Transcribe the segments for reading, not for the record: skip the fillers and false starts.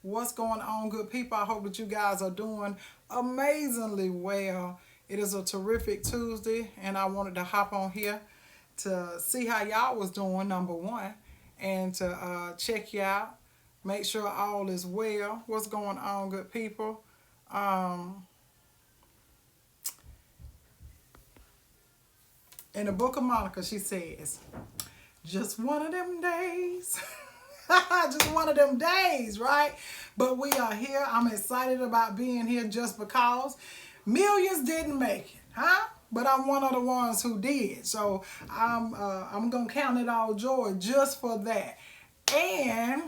What's going on, good people? I hope that you guys are doing amazingly well. It is a terrific Tuesday, and I wanted to hop on here to see how y'all was doing, number one, and to check you out, make sure all is well. What's going on, good people? Um, in the book of Monica, she says, just one of them days. Just one of them days, right? But we are here. I'm excited about being here just because millions didn't make it, huh? But I'm one of the ones who did. So I'm gonna count it all joy just for that. And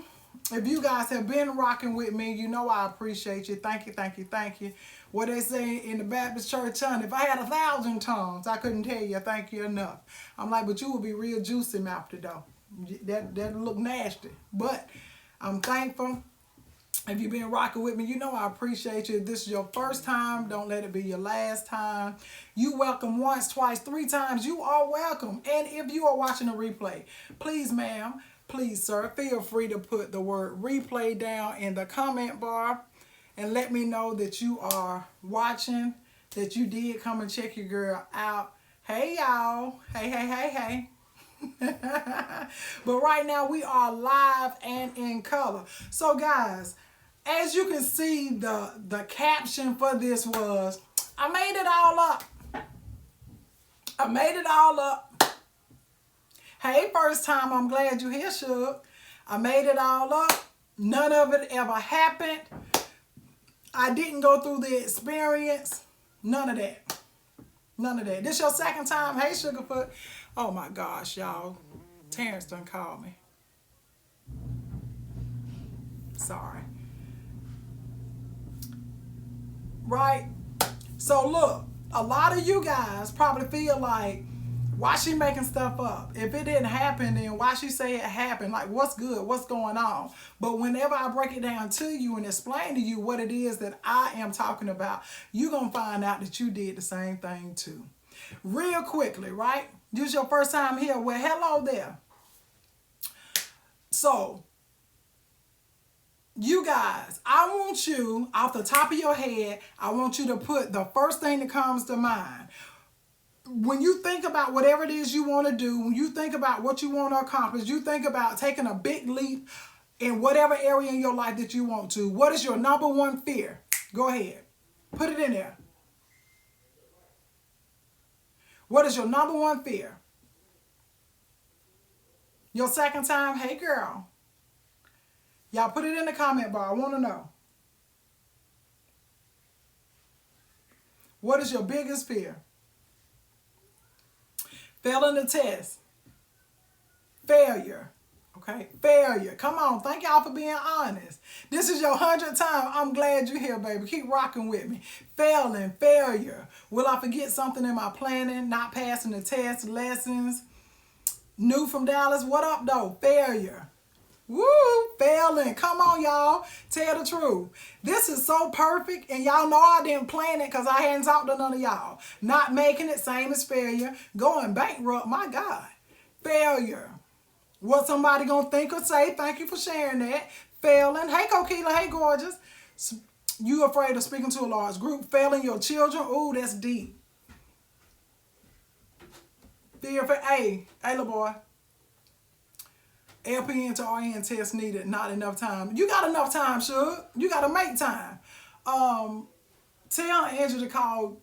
if you guys have been rocking with me, you know I appreciate you. Thank you, thank you, thank you. What they say in the Baptist church, son, if I had 1,000 tongues, I couldn't tell you thank you enough. I'm like, but you would be real juicy mouthed though. That look nasty. But I'm thankful. If you've been rocking with me, you know I appreciate you. If this is your first time, don't let it be your last time. You welcome once, twice, three times. You are welcome. And if you are watching a replay, please, ma'am, please, sir, feel free to put the word replay down in the comment bar and let me know that you are watching, that you did come and check your girl out. Hey, y'all. Hey, hey, hey, hey. But right now we are live and in color. So guys, as you can see, the caption for this was, I made it all up. I made it all up. Hey, first time, I'm glad you're here, Suge. I made it all up. None of it ever happened. I didn't go through the experience. None of that. None of that. This your second time? Hey, Sugarfoot. Oh my gosh, y'all. Terrence done called me. Sorry. Right? So look, a lot of you guys probably feel like, why she making stuff up? If it didn't happen, then why she say it happened? Like, what's good? What's going on? But whenever I break it down to you and explain to you what it is that I am talking about, you're going to find out that you did the same thing too. Real quickly, right? This is your first time here. Well, hello there. So, you guys, I want you, off the top of your head, I want you to put the first thing that comes to mind. When you think about whatever it is you want to do, when you think about what you want to accomplish, you think about taking a big leap in whatever area in your life that you want to. What is your number one fear? Go ahead. Put it in there. What is your number one fear? Your second time, hey girl. Y'all put it in the comment bar. I want to know. What is your biggest fear? Failing the test. Failure. Okay? Failure. Come on. Thank y'all for being honest. This is your 100th time. I'm glad you're here, baby. Keep rocking with me. Failing. Failure. Will I forget something in my planning? Not passing the test, lessons. New from Dallas. What up, though? Failure. Woo! Failing. Come on, y'all. Tell the truth. This is so perfect, and y'all know I didn't plan it because I hadn't talked to none of y'all. Not making it, same as failure. Going bankrupt, my God. Failure. What somebody gonna think or say? Thank you for sharing that. Failing. Hey, Coquila. Hey, gorgeous. You afraid of speaking to a large group. Failing your children. Ooh, that's deep. Fear for A. Hey, little boy. LPN to RN test needed, not enough time. You got enough time, Suge. You got to make time. Tell Andrew to call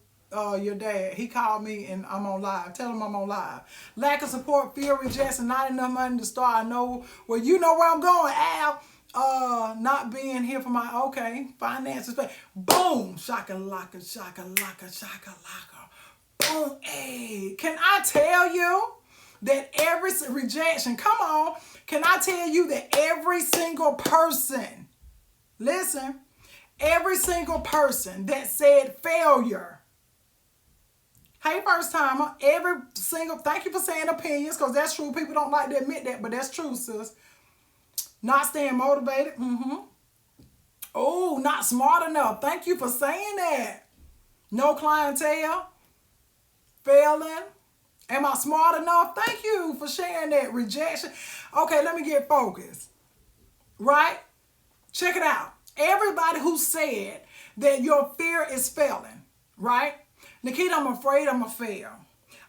your dad. He called me and I'm on live. Tell him I'm on live. Lack of support, fear, rejection, not enough money to start. I know, well, you know where I'm going, Al. Not being here for my, okay, finances. Boom. Shaka-laka, shaka-laka, shaka-laka. Boom. Hey, can I tell you that every rejection, come on, can I tell you that every single person, listen, every single person that said failure, hey, first timer, every single, thank you for saying opinions, because that's true. People don't like to admit that, but that's true, sis. Not staying motivated. Oh, not smart enough. Thank you for saying that. No clientele. Failing. Am I smart enough? Thank you for sharing that. Rejection. Okay, let me get focused. Right? Check it out. Everybody who said that your fear is failing, right? Nikita, I'm afraid I'm going to fail.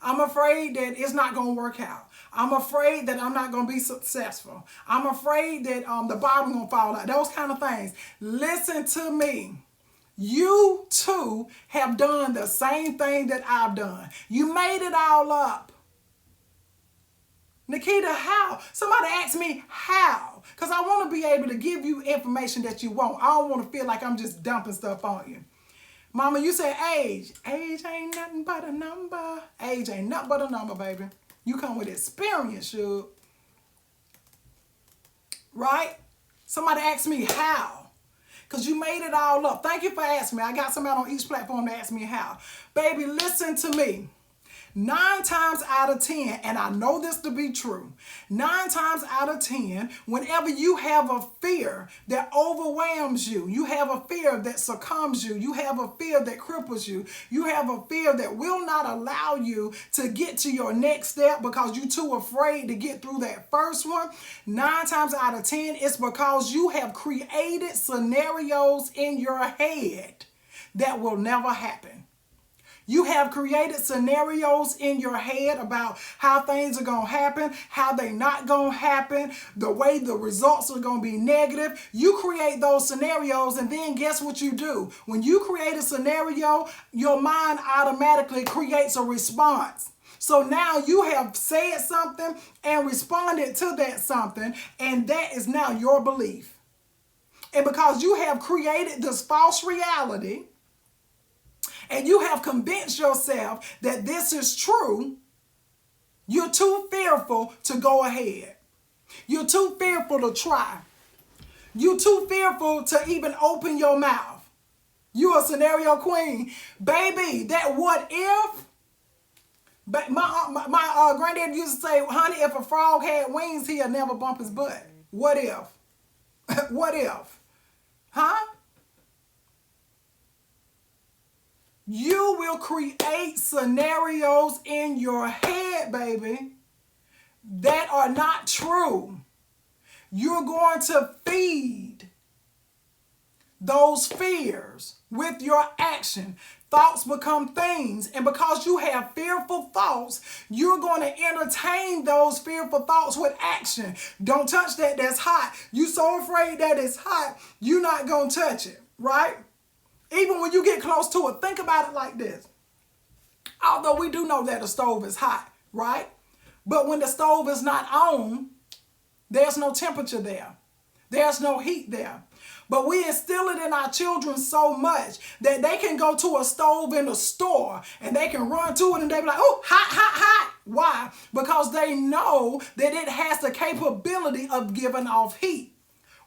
I'm afraid that it's not going to work out. I'm afraid that I'm not going to be successful. I'm afraid that the bottom going to fall out. Those kind of things. Listen to me. You too have done the same thing that I've done. You made it all up. Nikita, how? Somebody asked me how. Because I want to be able to give you information that you want. I don't want to feel like I'm just dumping stuff on you. Mama, you said age. Age ain't nothing but a number. Age ain't nothing but a number, baby. You come with experience, Shug. Right? Somebody asked me how. Because you made it all up. Thank you for asking me. I got somebody on each platform to ask me how. Baby, listen to me. 9 times out of 10, and I know this to be true, 9 times out of 10, whenever you have a fear that overwhelms you, you have a fear that succumbs you, you have a fear that cripples you, you have a fear that will not allow you to get to your next step because you're too afraid to get through that first one, 9 times out of 10, it's because you have created scenarios in your head that will never happen. You have created scenarios in your head about how things are going to happen, how they're not going to happen, the way the results are going to be negative. You create those scenarios, and then guess what you do? When you create a scenario, your mind automatically creates a response. So now you have said something and responded to that something, and that is now your belief. And because you have created this false reality, and you have convinced yourself that this is true, you're too fearful to go ahead. You're too fearful to try. You're too fearful to even open your mouth. You're a scenario queen. Baby, that what if? My granddad used to say, honey, if a frog had wings, he'll never bump his butt. What if? What if? Huh? You will create scenarios in your head, baby, that are not true. You're going to feed those fears with your action. Thoughts become things. And because you have fearful thoughts, you're going to entertain those fearful thoughts with action. Don't touch that. That's hot. You're so afraid that it's hot, you're not going to touch it, right? Even when you get close to it, think about it like this. Although we do know that the stove is hot, right? But when the stove is not on, there's no temperature there. There's no heat there. But we instill it in our children so much that they can go to a stove in a store and they can run to it and they be like, oh, hot, hot, hot. Why? Because they know that it has the capability of giving off heat.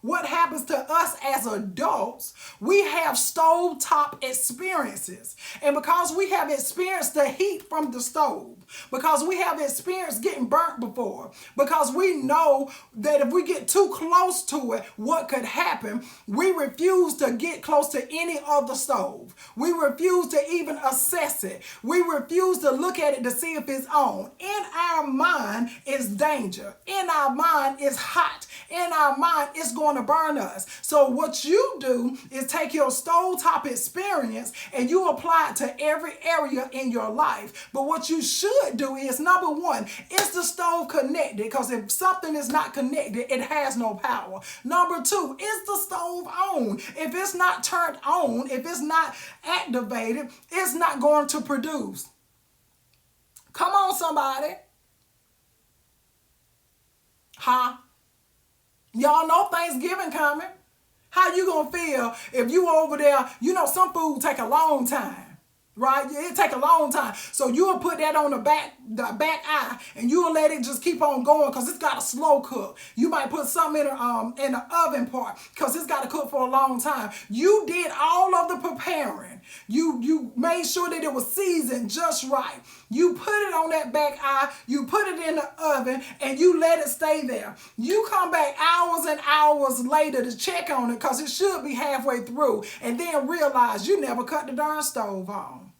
What happens to us as adults, we have stovetop experiences. And because we have experienced the heat from the stove, because we have experienced getting burnt before, because we know that if we get too close to it, what could happen, we refuse to get close to any other stove. We refuse to even assess it. We refuse to look at it to see if it's on. In our mind is danger. In our mind is hot. In our mind it's going to burn us. So what you do is take your stovetop experience and you apply it to every area in your life. But what you should do is, number one, is the stove connected? Because if something is not connected, it has no power. Number two, is the stove on? If it's not turned on, if it's not activated, it's not going to produce. Come on, somebody. Huh? Y'all know Thanksgiving coming. How you gonna feel if you over there? You know some food take a long time, right? It take a long time. So you'll put that on the back eye and you'll let it just keep on going because it's got a slow cook. You might put something in the oven part because it's got to cook for a long time. You did all of the preparing. You made sure that it was seasoned just right. You put it on that back eye, you put it in the oven, and you let it stay there. You come back hours and hours later to check on it because it should be halfway through, and then realize you never cut the darn stove on.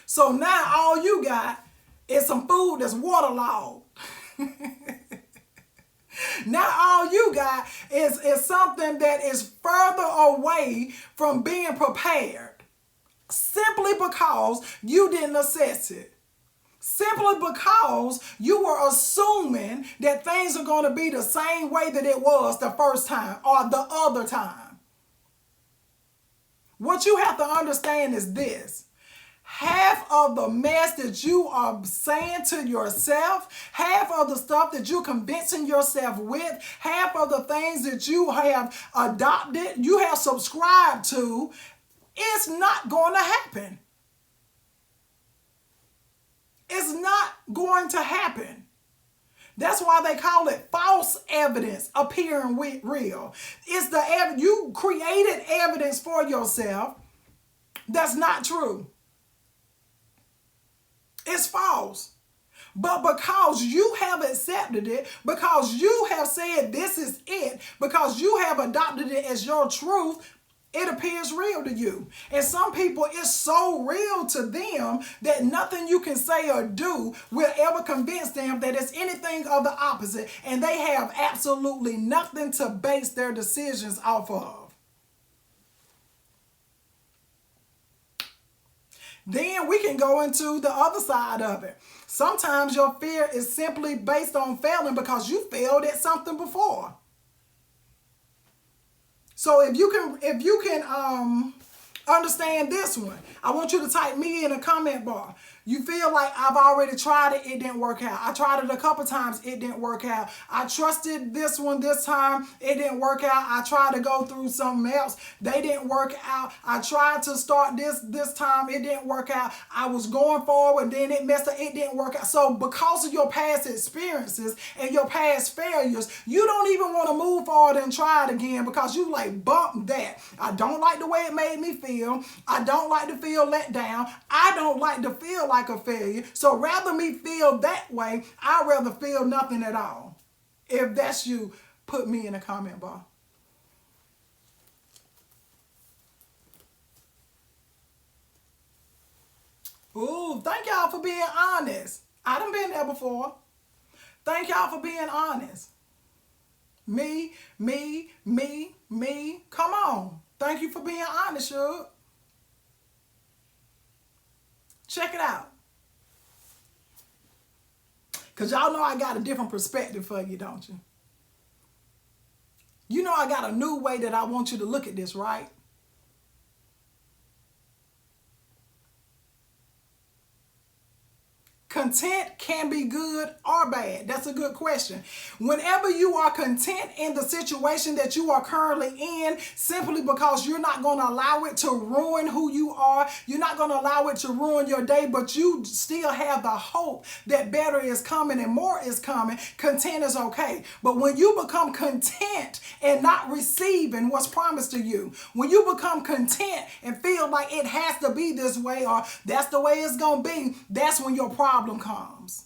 So now all you got is some food that's waterlogged. Now all you got is something that is further away from being prepared simply because you didn't assess it. Simply because you were assuming that things are going to be the same way that it was the first time or the other time. What you have to understand is this. Half of the mess that you are saying to yourself, half of the stuff that you're convincing yourself with, half of the things that you have adopted, you have subscribed to, it's not going to happen. It's not going to happen. That's why they call it false evidence appearing real. It's the evidence you created evidence for yourself that's not true. It's false. But because you have accepted it, because you have said this is it, because you have adopted it as your truth, it appears real to you. And some people, it's so real to them that nothing you can say or do will ever convince them that it's anything of the opposite. And they have absolutely nothing to base their decisions off of. Then we can go into the other side of it. Sometimes your fear is simply based on failing because you failed at something before. So if you can understand this one, I want you to type me in a comment bar. You feel like I've already tried it, it didn't work out. I tried it a couple times, it didn't work out. I trusted this one this time, it didn't work out. I tried to go through something else, they didn't work out. I tried to start this time, it didn't work out. I was going forward, then it messed up, it didn't work out. So because of your past experiences and your past failures, you don't even want to move forward and try it again because you like bump that. I don't like the way it made me feel. I don't like to feel let down. I don't like to feel like a failure. So rather me feel that way, I'd rather feel nothing at all. If that's you, put me in a comment bar. Ooh, thank y'all for being honest. I done been there before. Thank y'all for being honest. Me. Come on. Thank you for being honest, Shug. Check it out. Because y'all know I got a different perspective for you, don't you? You know I got a new way that I want you to look at this, right? Content can be good or bad. That's a good question. Whenever you are content in the situation that you are currently in, simply because you're not going to allow it to ruin who you are, you're not going to allow it to ruin your day, but you still have the hope that better is coming and more is coming, content is okay. But when you become content and not receiving what's promised to you, when you become content and feel like it has to be this way or that's the way it's going to be, that's when your problem comes.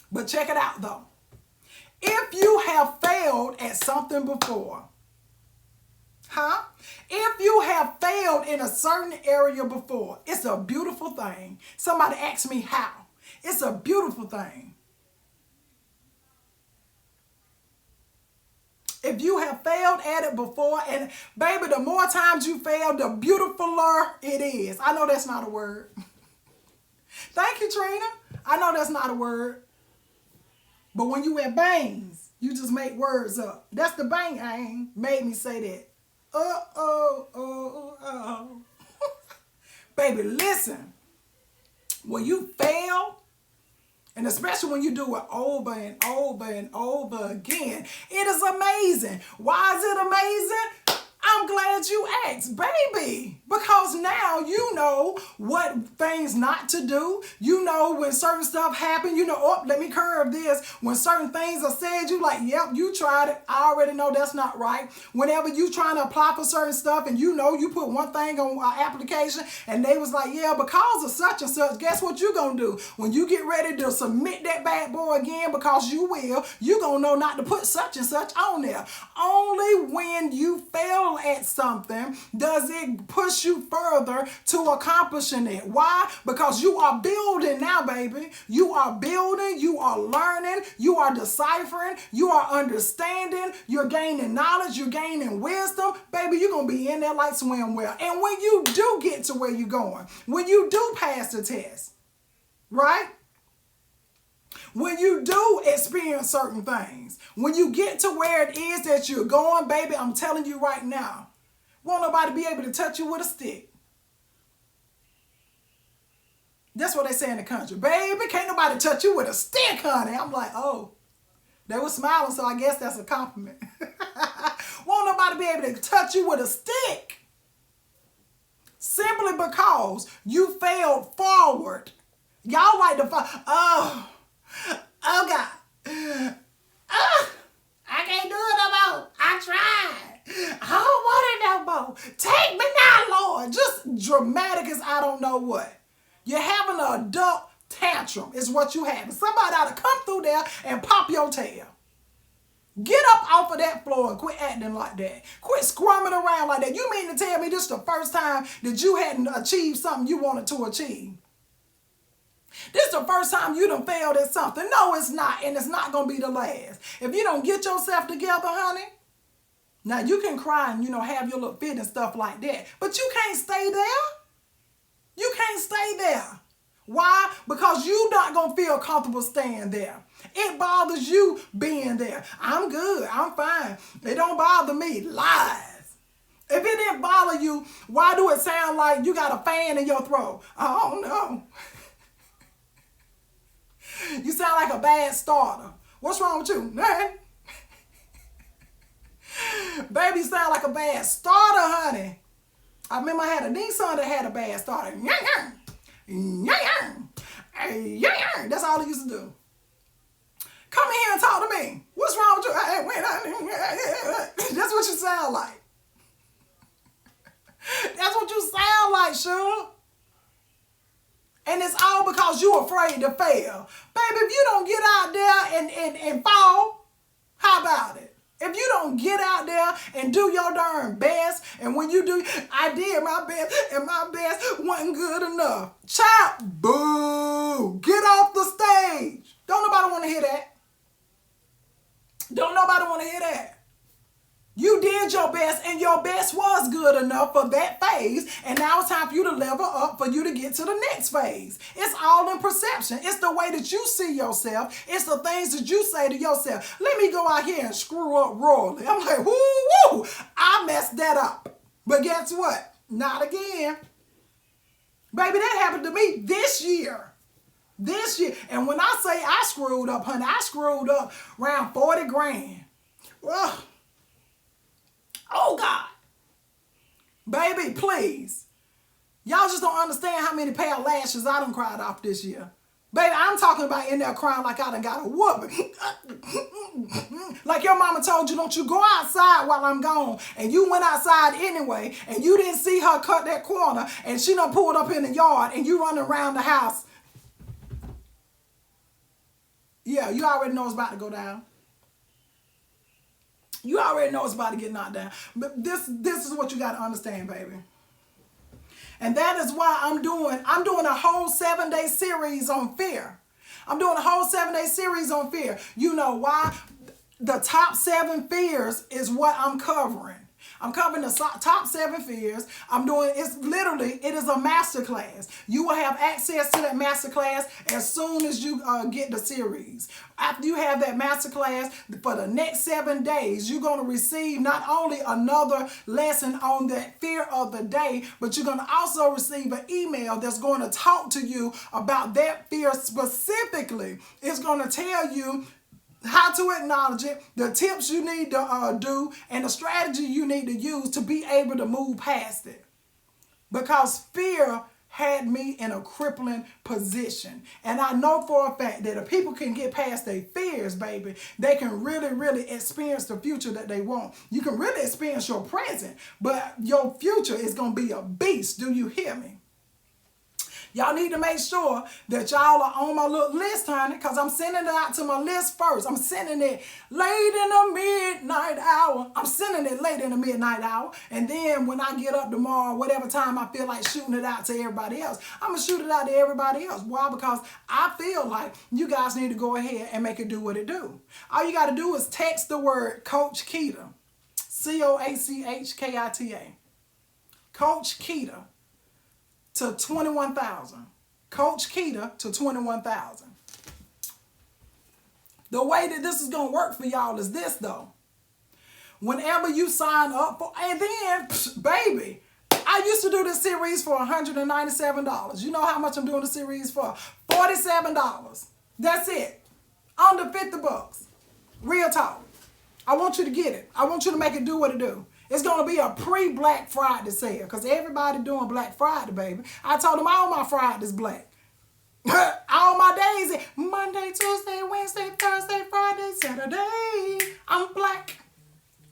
But check it out though. If you have failed at something before, if you have failed in a certain area before, it's a beautiful thing. Somebody asked me how. It's a beautiful thing. If you have failed at it before, and baby, the more times you fail, the beautifuler it is. I know that's not a word. Thank you, Trina. I know that's not a word. But when you in bangs, you just make words up. That's the bang made me say that. Baby, listen. When you fail, and especially when you do it over and over and over again, it is amazing. Why is it amazing? I'm glad you asked, baby, because now you know what things not to do. You know when certain stuff happen, you know, oh, let me curve this. When certain things are said, you like, yep, you tried it. I already know that's not right. Whenever you trying to apply for certain stuff and you know you put one thing on an application and they was like, yeah, because of such and such, guess what you gonna do? When you get ready to submit that bad boy again, because you will, you gonna know not to put such and such on there. Only when you fail fail at something, does it push you further to accomplishing it? Why? Because you are building now, baby. You are building, you are learning, you are deciphering, you are understanding, you're gaining knowledge, you're gaining wisdom. Baby, you're going to be in there like swimwear. And when you do get to where you're going, when you do pass the test, right? When you do experience certain things, when you get to where it is that you're going, baby, I'm telling you right now, won't nobody be able to touch you with a stick. That's what they say in the country. Baby, can't nobody touch you with a stick, honey. I'm like, oh, they were smiling, so I guess that's a compliment. Won't nobody be able to touch you with a stick. Simply because you failed forward. Y'all like to fall. Oh God. I can't do it no more. I tried. I don't want it no more. Take me now, Lord. Just dramatic as I don't know what. You're having an adult tantrum is what you having. Somebody ought to come through there and pop your tail. Get up off of that floor and quit acting like that. Quit squirming around like that. You mean to tell me this is the first time that you hadn't achieved something you wanted to achieve? This is the first time you done failed at something. No, it's not, and it's not going to be the last. If you don't get yourself together, honey, now you can cry and, have your little fit and stuff like that, but you can't stay there. You can't stay there. Why? Because you're not going to feel comfortable staying there. It bothers you being there. I'm good. I'm fine. It don't bother me. Lies. If it didn't bother you, why do it sound like you got a fan in your throat? I don't know. You sound like a bad starter. What's wrong with you? Nothing. Baby, you sound like a bad starter, honey. I remember I had a Nissan that had a bad starter. That's all he used to do. Come in here and talk to me. What's wrong with you? That's what you sound like. That's what you sound like, Sugar. And it's all because you're afraid to fail. Baby, if you don't get out there and fall, how about it? If you don't get out there and do your darn best, and when you do, I did my best, and my best wasn't good enough. Child, boo, get off the stage. Don't nobody want to hear that. Don't nobody want to hear that. You did your best, and your best was good enough for that phase, and now it's time for you to level up for you to get to the next phase. It's all in perception. It's the way that you see yourself. It's the things that you say to yourself. Let me go out here and screw up royally. I'm like, woo, I messed that up. But guess what? Not again. Baby, that happened to me this year. This year. And when I say I screwed up, honey, I screwed up around 40 grand. Well, oh, God. Baby, please. Y'all just don't understand how many pair of lashes I done cried off this year. Baby, I'm talking about in there crying like I done got a whooping. Like your mama told you, don't you go outside while I'm gone. And you went outside anyway, and you didn't see her cut that corner, and she done pulled up in the yard, and you running around the house. Yeah, you already know it's about to go down. You already know it's about to get knocked down. But this is what you got to understand, baby. And that is why I'm doing a whole 7-day series on fear. I'm doing a whole 7-day series on fear. You know why? The top 7 fears is what I'm covering. I'm covering the top 7 fears. It is a masterclass. You will have access to that masterclass as soon as you get the series. After you have that masterclass, for the next 7 days, you're going to receive not only another lesson on that fear of the day, but you're going to also receive an email that's going to talk to you about that fear specifically. It's going to tell you how to acknowledge it, the tips you need to do, and the strategy you need to use to be able to move past it. Because fear had me in a crippling position. And I know for a fact that if people can get past their fears, baby, they can really, really experience the future that they want. You can really experience your present, but your future is going to be a beast. Do you hear me? Y'all need to make sure that y'all are on my little list, honey, because I'm sending it out to my list first. I'm sending it late in the midnight hour. I'm sending it late in the midnight hour. And then when I get up tomorrow, whatever time I feel like shooting it out to everybody else, I'm going to shoot it out to everybody else. Why? Because I feel like you guys need to go ahead and make it do what it do. All you got to do is text the word Coach Keita. COACHKITA. Coach Keita to 21,000. Coach Keita to 21,000. The way that this is going to work for y'all is this, though. Whenever you sign up for, and then, baby, I used to do this series for $197. You know how much I'm doing the series for? $47. That's it. Under 50 bucks. Real talk. I want you to get it. I want you to make it do what it do. It's going to be a pre-Black Friday sale because everybody doing Black Friday, baby. I told them all my Fridays black. All my days, Monday, Tuesday, Wednesday, Thursday, Friday, Saturday. I'm black.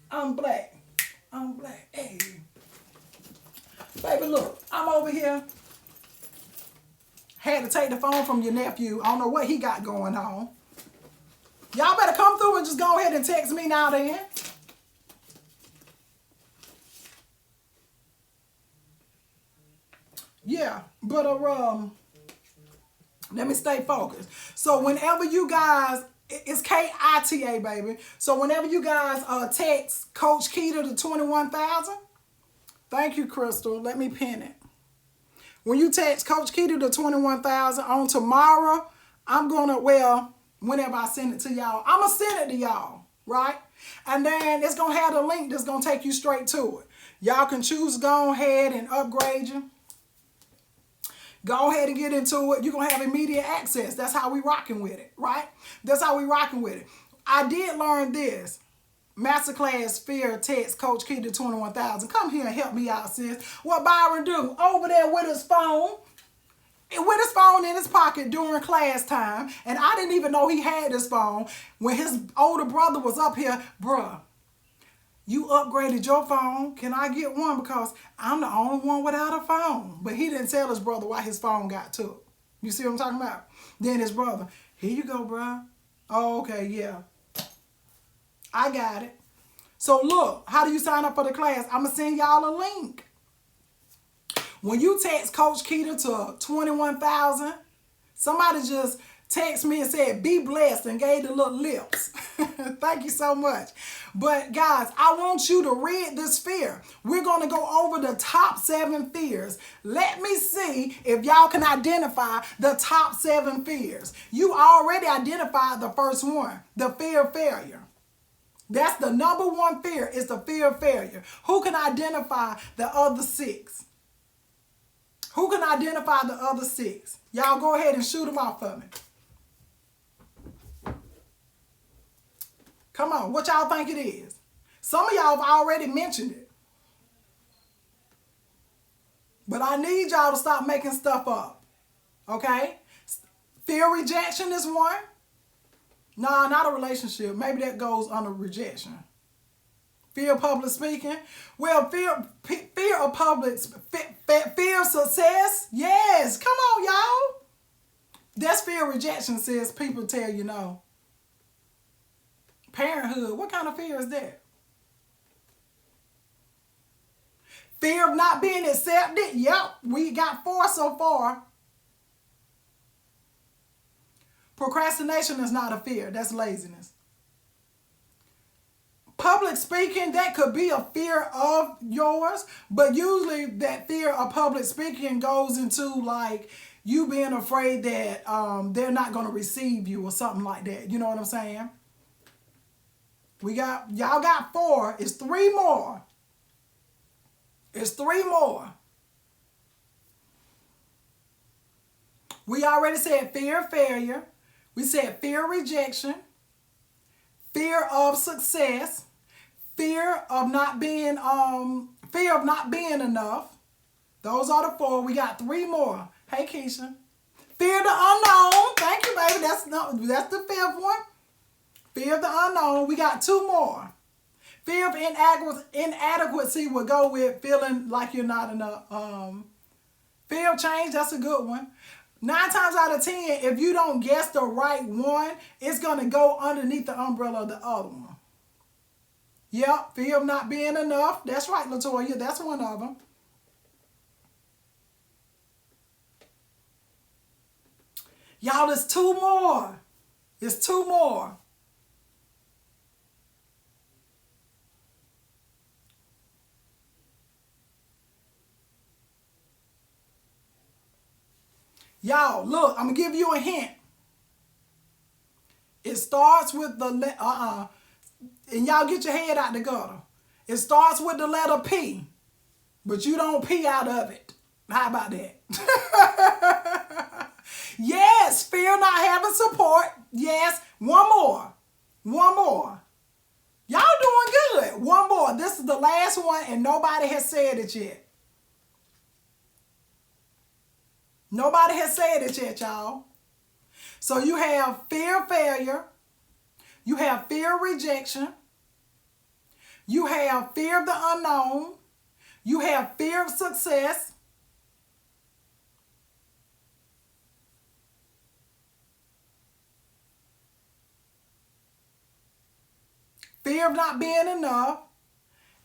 I'm black. I'm black. Hey. Baby, look. I'm over here. Had to take the phone from your nephew. I don't know what he got going on. Y'all better come through and just go ahead and text me now then. Yeah, but let me stay focused. So whenever you guys, it's KITA, baby. So whenever you guys text Coach Keita to 21,000, thank you, Crystal. Let me pin it. When you text Coach Keita to 21,000 on tomorrow, I'm gonna, well, whenever I send it to y'all, I'm gonna send it to y'all, right? And then it's gonna have the link that's gonna take you straight to it. Y'all can choose to go ahead and upgrade you. Go ahead and get into it. You're going to have immediate access. That's how we rocking with it, right? That's how we rocking with it. I did learn this. Masterclass Fear text Coach Key to 21,000. Come here and help me out, sis. What Byron do? Over there with his phone. With his phone in his pocket during class time. And I didn't even know he had his phone. When his older brother was up here, bruh, you upgraded your phone. Can I get one? Because I'm the only one without a phone. But he didn't tell his brother why his phone got took. You see what I'm talking about? Then his brother, here you go, bro. Oh, okay, yeah. I got it. So look, how do you sign up for the class? I'm going to send y'all a link. When you text Coach Keita to 21,000, somebody just text me and said, be blessed, and gave the little lips. Thank you so much. But guys, I want you to read this fear. We're going to go over the top 7 fears. Let me see if y'all can identify the top 7 fears. You already identified the first one, the fear of failure. That's the number 1 fear, is the fear of failure. Who can identify the other 6? Who can identify the other 6? Y'all go ahead and shoot them off for me. Come on, what y'all think it is? Some of y'all have already mentioned it. But I need y'all to stop making stuff up. Okay? Fear of rejection is one. Nah, not a relationship. Maybe that goes under rejection. Fear of public speaking. Well, fear of public, fear of success. Yes, come on, y'all. That's fear of rejection, sis. People tell you no. Parenthood, what kind of fear is that? Fear of not being accepted. Yep, we got 4 so far. Procrastination is not a fear. That's laziness. Public speaking, that could be a fear of yours, but usually that fear of public speaking goes into like you being afraid that they're not going to receive you or something like that. You know what I'm saying? Y'all got 4. It's 3 more. It's 3 more. We already said fear of failure. We said fear of rejection, fear of success, fear of not being enough. Those are the 4. We got 3 more. Hey, Keisha. Fear of the unknown. Thank you, baby. That's the 5th one. Fear of the unknown. We got 2 more. Fear of inadequacy will go with feeling like you're not enough. Fear of change, that's a good one. 9 times out of 10, if you don't guess the right one, it's going to go underneath the umbrella of the other one. Yep, fear of not being enough. That's right, Latoya. That's one of them. Y'all, there's 2 more. There's 2 more. Y'all, look, I'm going to give you a hint. It starts with the, and y'all get your head out the gutter. It starts with the letter P, but you don't pee out of it. How about that? Yes, fear not having support. Yes, one more. One more. Y'all doing good. One more. This is the last one, and nobody has said it yet. Nobody has said it yet, y'all. So you have fear of failure. You have fear of rejection. You have fear of the unknown. You have fear of success. Fear of not being enough.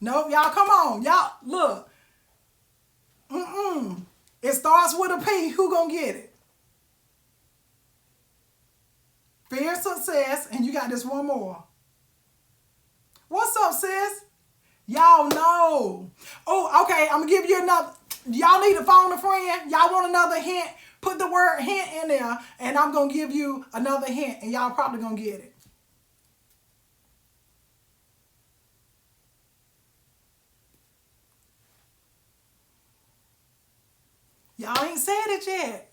Nope, y'all, come on. Y'all, look. It starts with a P. Who gonna get it? Fear of success, and you got this one more. What's up, sis? Y'all know. Oh, okay, I'm gonna give you another. Y'all need to phone a friend. Y'all want another hint? Put the word hint in there, and I'm gonna give you another hint, and y'all probably gonna get it. Y'all ain't said it yet.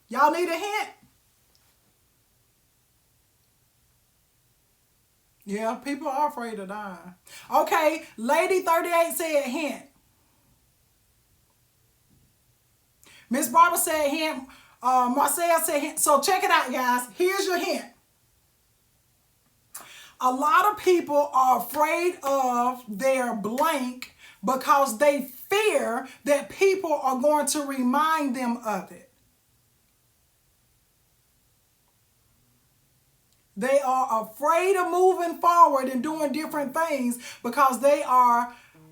Y'all need a hint? Yeah, people are afraid of dying. Okay, Lady 38 said hint. Miss Barbara said hint. Marcel said hint. So check it out, guys. Here's your hint. A lot of people are afraid of their blank because they fear that people are going to remind them of it. They are afraid of moving forward and doing different things because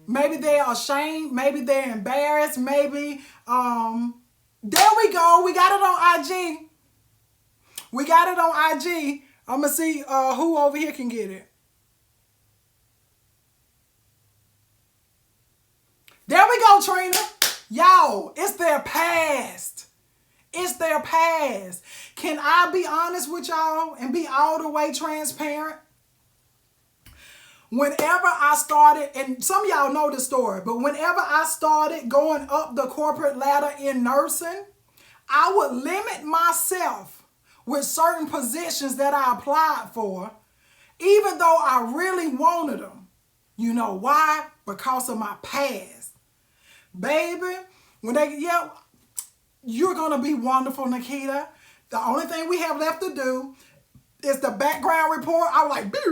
maybe they are ashamed, maybe they're embarrassed, maybe, there we go. We got it on IG. We got it on IG. I'm going to see who over here can get it. There we go, Trina. Y'all, it's their past. It's their past. Can I be honest with y'all and be all the way transparent? Whenever I started, and some of y'all know the story, but whenever I started going up the corporate ladder in nursing, I would limit myself with certain positions that I applied for, even though I really wanted them. You know why? Because of my past. Baby, when you're going to be wonderful, Nikita. The only thing we have left to do is the background report. I was like, baby,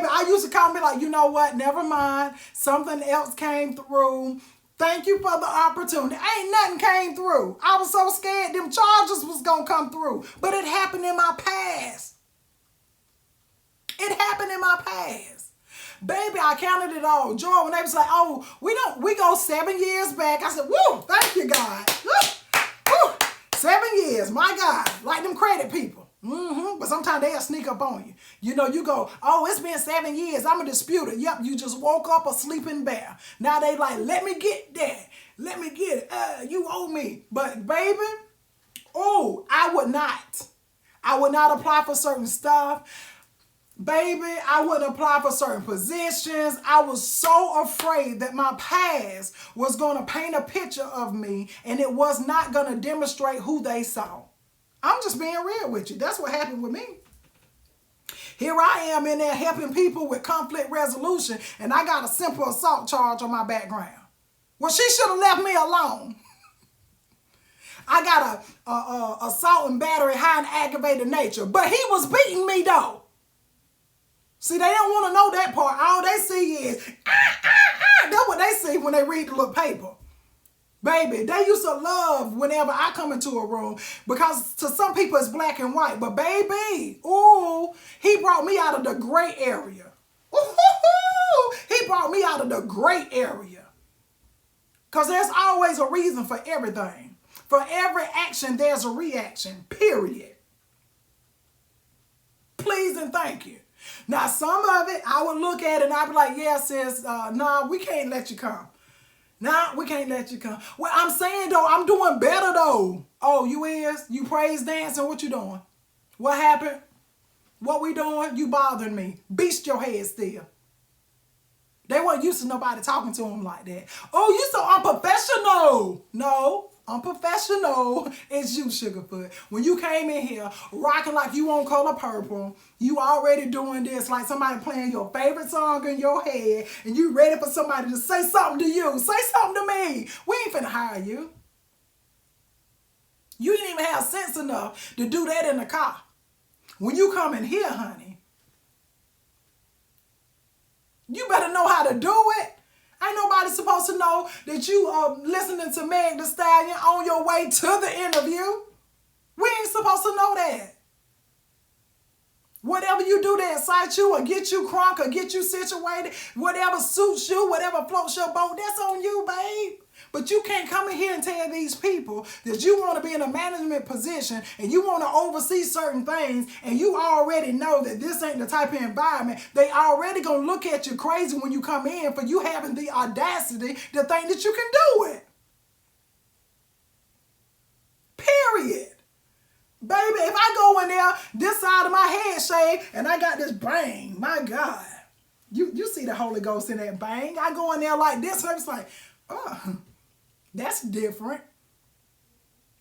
I used to call me like, you know what? Never mind. Something else came through. Thank you for the opportunity. Ain't nothing came through. I was so scared them charges was going to come through. But it happened in my past. It happened in my past. Baby, I counted it all. Joy, when they was like, oh, we go 7 years back. I said, woo, thank you, God. Woo, 7 years, my God. Like them credit people. But sometimes they'll sneak up on you. You know, you go, oh, it's been 7 years. I'm a disputer. Yep, you just woke up a sleeping bear. Now they like, let me get that. Let me get it. You owe me. But baby, oh, I would not. I would not apply for certain stuff. Baby, I wouldn't apply for certain positions. I was so afraid that my past was going to paint a picture of me and it was not going to demonstrate who they saw. I'm just being real with you. That's what happened with me. Here I am in there helping people with conflict resolution and I got a simple assault charge on my background. Well, she should have left me alone. I got a assault and battery high and aggravated nature, but he was beating me though. See, they don't want to know that part. All they see is, that's what they see when they read the little paper. Baby, they used to love whenever I come into a room because to some people it's black and white. But baby, ooh, he brought me out of the gray area. Ooh, he brought me out of the gray area. Because there's always a reason for everything. For every action, there's a reaction, period. Please and thank you. Now, some of it, I would look at it and I'd be like, yeah, sis, no, we can't let you come. Nah, we can't let you come. Well, I'm saying, though, I'm doing better, though. Oh, you is? You praise dancing? What you doing? What happened? What we doing? You bothering me. Beast your head still. They weren't used to nobody talking to them like that. Oh, you so unprofessional. No, unprofessional is you, Sugarfoot. When you came in here rocking like you on Color Purple, you already doing this like somebody playing your favorite song in your head and you ready for somebody to say something to you. Say something to me. We ain't finna hire you. You didn't even have sense enough to do that in the car. When you come in here, honey, you better know how to do it. Ain't nobody supposed to know that you are listening to Meg Thee Stallion on your way to the interview. We ain't supposed to know that. Whatever you do to excite you or get you crunk or get you situated, whatever suits you, whatever floats your boat, that's on you, babe. But you can't come in here and tell these people that you want to be in a management position and you want to oversee certain things and you already know that this ain't the type of environment. They already going to look at you crazy when you come in for you having the audacity to think that you can do it. Period. Baby, if I go in there, this side of my head shaved and I got this bang, my God. You see the Holy Ghost in that bang. I go in there like this and I'm just like, oh, that's different.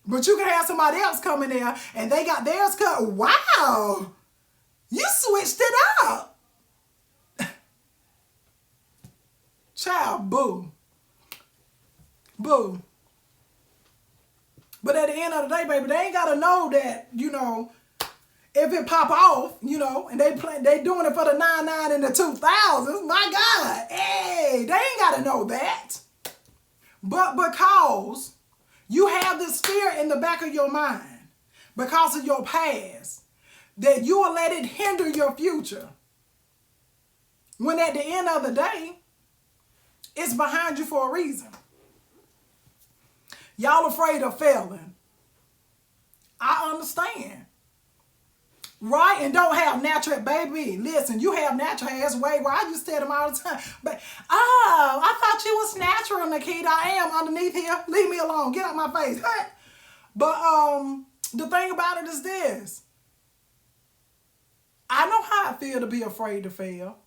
But you can have somebody else come in there and they got theirs cut. Wow. You switched it up. Child, boo. Boo. But at the end of the day, baby, they ain't got to know that, you know, if it pop off, you know, and they doing it for the 99 and the 2000s, my God. Hey, they ain't got to know that. But because you have this fear in the back of your mind, because of your past, that you will let it hinder your future. When at the end of the day, it's behind you for a reason. Y'all afraid of failing. I understand. Right? And don't have natural, baby. Listen, you have natural ass way where I just tell them all the time. But, oh, I thought you was natural, Nikita. I am underneath here. Leave me alone. Get out my face. But the thing about it is this. I know how I feel to be afraid to fail.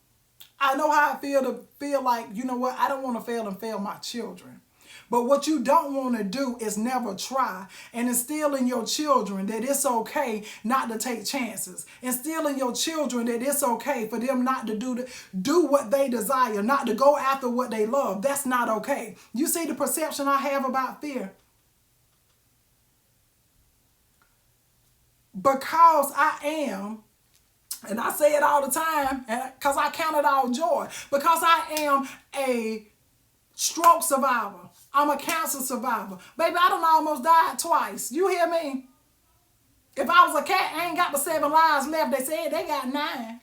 I know how I feel to feel like, you know what, I don't want to fail and fail my children. But what you don't want to do is never try and instill in your children that it's okay not to take chances. Instill in your children that it's okay for them not to do what they desire, not to go after what they love. That's not okay. You see the perception I have about fear? Because I am, and I say it all the time, because I count it all joy, because I am a stroke survivor. I'm a cancer survivor. Baby, I done almost died twice. You hear me? If I was a cat, I ain't got but 7 lives left. They said they got 9.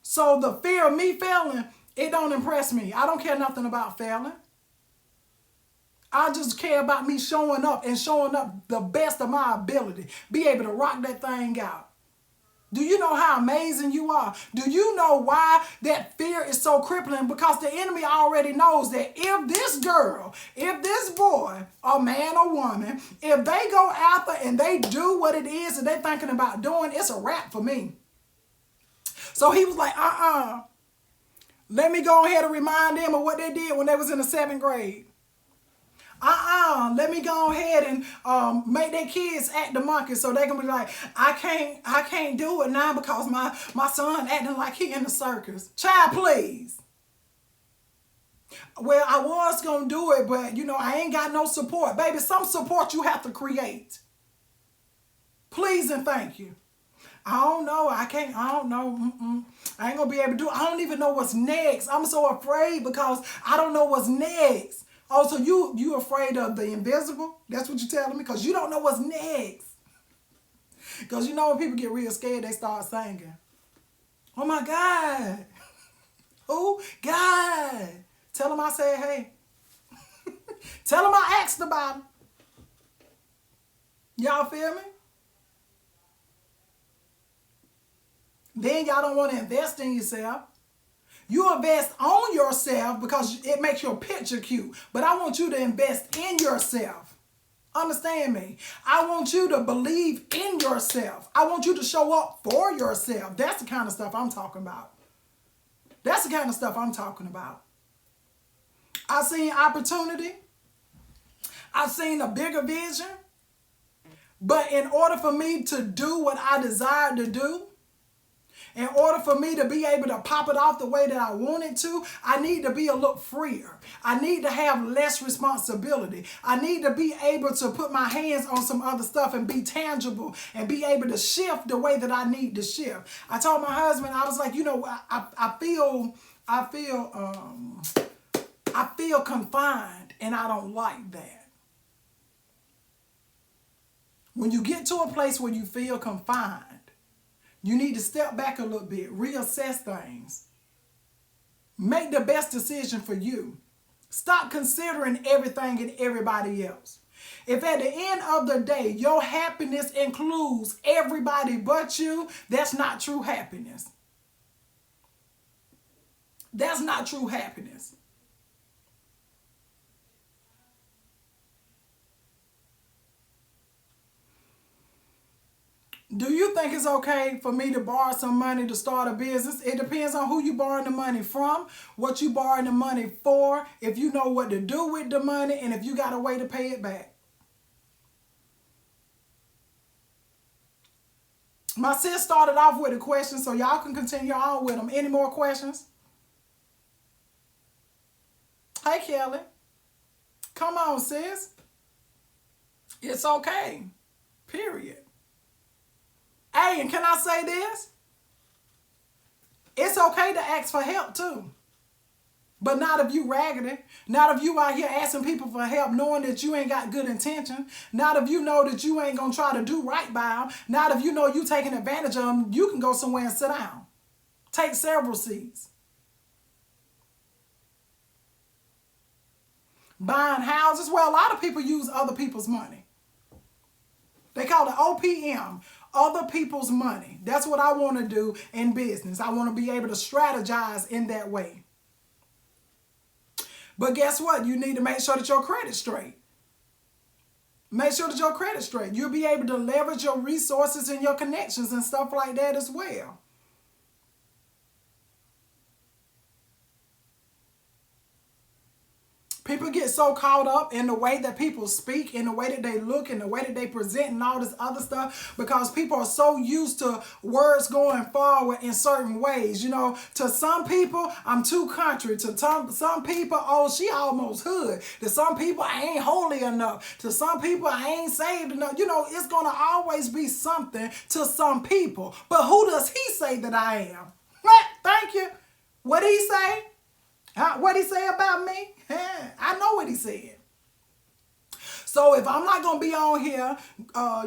So the fear of me failing, it don't impress me. I don't care nothing about failing. I just care about me showing up and showing up the best of my ability. Be able to rock that thing out. Do you know how amazing you are? Do you know why that fear is so crippling? Because the enemy already knows that if this girl, if this boy, or man or woman, if they go after and they do what it is that they're thinking about doing, it's a wrap for me. So he was like, let me go ahead and remind them of what they did when they was in the 7th grade. Let me go ahead and make their kids act the monkey so they can be like, I can't do it now because my son acting like he in the circus. Child, please. Well, I was going to do it, but, you know, I ain't got no support. Baby, some support you have to create. Please and thank you. I don't know. I can't. I don't know. I ain't going to be able to do it. I don't even know what's next. I'm so afraid because I don't know what's next. Oh, so you afraid of the invisible? That's what you're telling me? Because you don't know what's next. Because you know when people get real scared, they start singing. Oh, my God. Oh, God. Tell them I said, hey. Tell them I asked about them. Y'all feel me? Then y'all don't want to invest in yourself. You invest on yourself because it makes your picture cute. But I want you to invest in yourself. Understand me? I want you to believe in yourself. I want you to show up for yourself. That's the kind of stuff I'm talking about. That's the kind of stuff I'm talking about. I've seen opportunity. I've seen a bigger vision. But in order for me to do what I desire to do, in order for me to be able to pop it off the way that I want it to, I need to be a little freer. I need to have less responsibility. I need to be able to put my hands on some other stuff and be tangible and be able to shift the way that I need to shift. I told my husband, I was like, you know, I feel confined, and I don't like that. When you get to a place where you feel confined, you need to step back a little bit, reassess things. Make the best decision for you. Stop considering everything and everybody else. If at the end of the day, your happiness includes everybody but you, that's not true happiness. That's not true happiness. Do you think it's okay for me to borrow some money to start a business? It depends on who you borrowing the money from, what you borrowing the money for, if you know what to do with the money, and if you got a way to pay it back. My sis started off with a question, so y'all can continue on with them. Any more questions? Hey, Kelly. Come on, sis. It's okay. Period. Hey, and can I say this? It's okay to ask for help too. But not if you raggedy. Not if you out here asking people for help knowing that you ain't got good intention. Not if you know that you ain't going to try to do right by them. Not if you know you taking advantage of them. You can go somewhere and sit down. Take several seats. Buying houses. Well, a lot of people use other people's money. They call it OPM. Other people's money. That's what I want to do in business. I want to be able to strategize in that way. But guess what? You need to make sure that your credit's straight. Make sure that your credit's straight. You'll be able to leverage your resources and your connections and stuff like that as well. People get so caught up in the way that people speak, in the way that they look, in the way that they present and all this other stuff because people are so used to words going forward in certain ways. You know, to some people, I'm too country. To some people, oh, she almost hood. To some people, I ain't holy enough. To some people, I ain't saved enough. You know, it's going to always be something to some people. But who does he say that I am? Thank you. What did he say? What did he say about me? I know what he said. So if I'm not going to be on here,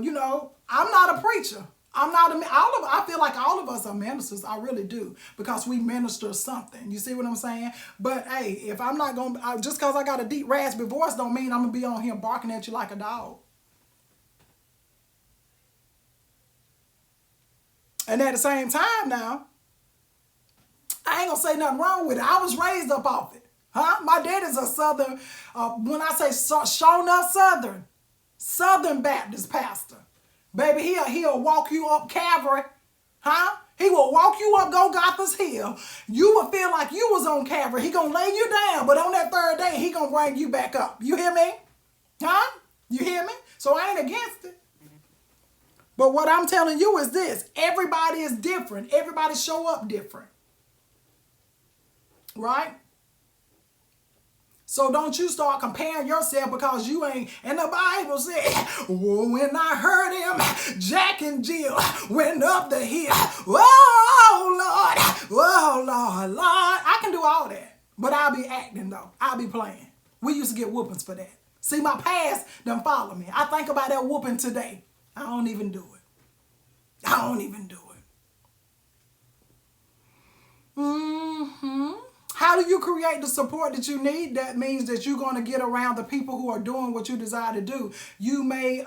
you know, I'm not a preacher. I feel like all of us are ministers. I really do. Because we minister something. You see what I'm saying? But hey, if I'm not going to, just because I got a deep raspy voice don't mean I'm going to be on here barking at you like a dog. And at the same time now, I ain't going to say nothing wrong with it. I was raised up off it. Huh? My dad is a Southern, when I say shown up Southern Baptist pastor. Baby, he'll walk you up Calvary. Huh? He will walk you up Golgotha's Hill. You will feel like you was on Calvary. He gonna lay you down, but on that third day, he gonna bring you back up. You hear me? Huh? You hear me? So I ain't against it. But what I'm telling you is this. Everybody is different. Everybody show up different. Right? So don't you start comparing yourself because you ain't. And the Bible said, oh, when I heard him, Jack and Jill went up the hill. Oh, Lord. Oh, Lord. Lord. I can do all that. But I'll be acting, though. I'll be playing. We used to get whoopings for that. See, my past done follow me. I think about that whooping today. I don't even do it. I don't even do it. How do you create the support that you need? That means that you're going to get around the people who are doing what you desire to do. You may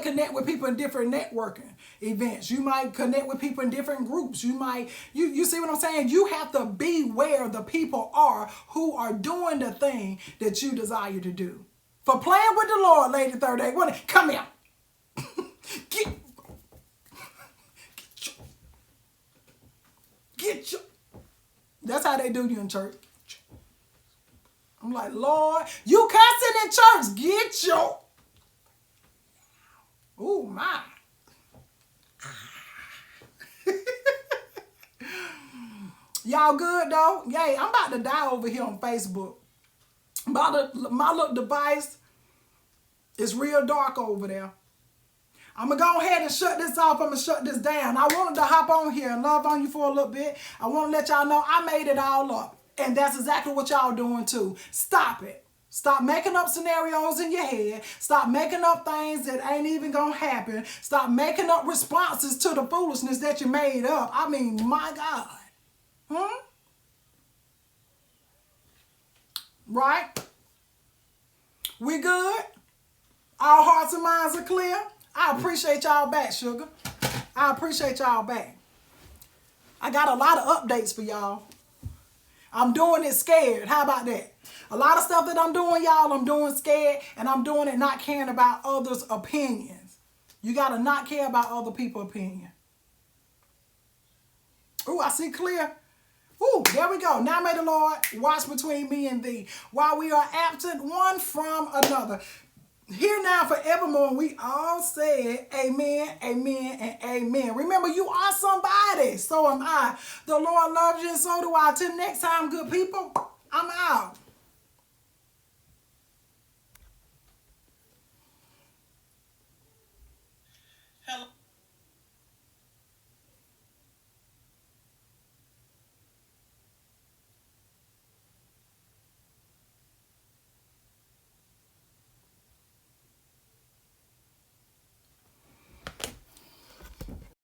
connect with people in different networking events. You might connect with people in different groups. You see what I'm saying? You have to be where the people are who are doing the thing that you desire to do. For playing with the Lord, Lady Third Day, come here. Get your. That's how they do you in church. I'm like, Lord, you cussing in church. Get your. Oh, my. Y'all good, though? Yay, I'm about to die over here on Facebook. My little device is real dark over there. I'm going to go ahead and shut this off. I'm going to shut this down. I wanted to hop on here and love on you for a little bit. I want to let y'all know I made it all up. And that's exactly what y'all doing, too. Stop it. Stop making up scenarios in your head. Stop making up things that ain't even going to happen. Stop making up responses to the foolishness that you made up. I mean, my God. Right? We good? Our hearts and minds are clear? I appreciate y'all back, sugar. I appreciate y'all back. I got a lot of updates for y'all. I'm doing it scared. How about that? A lot of stuff that I'm doing, y'all, I'm doing scared, and I'm doing it not caring about others' opinions. You got to not care about other people's opinion. Ooh, I see clear. Ooh, there we go. Now may the Lord watch between me and thee, while we are absent one from another. Here now forevermore, we all said amen, amen, and amen. Remember, you are somebody. So am I. The Lord loves you, and so do I. Till next time, good people, I'm out.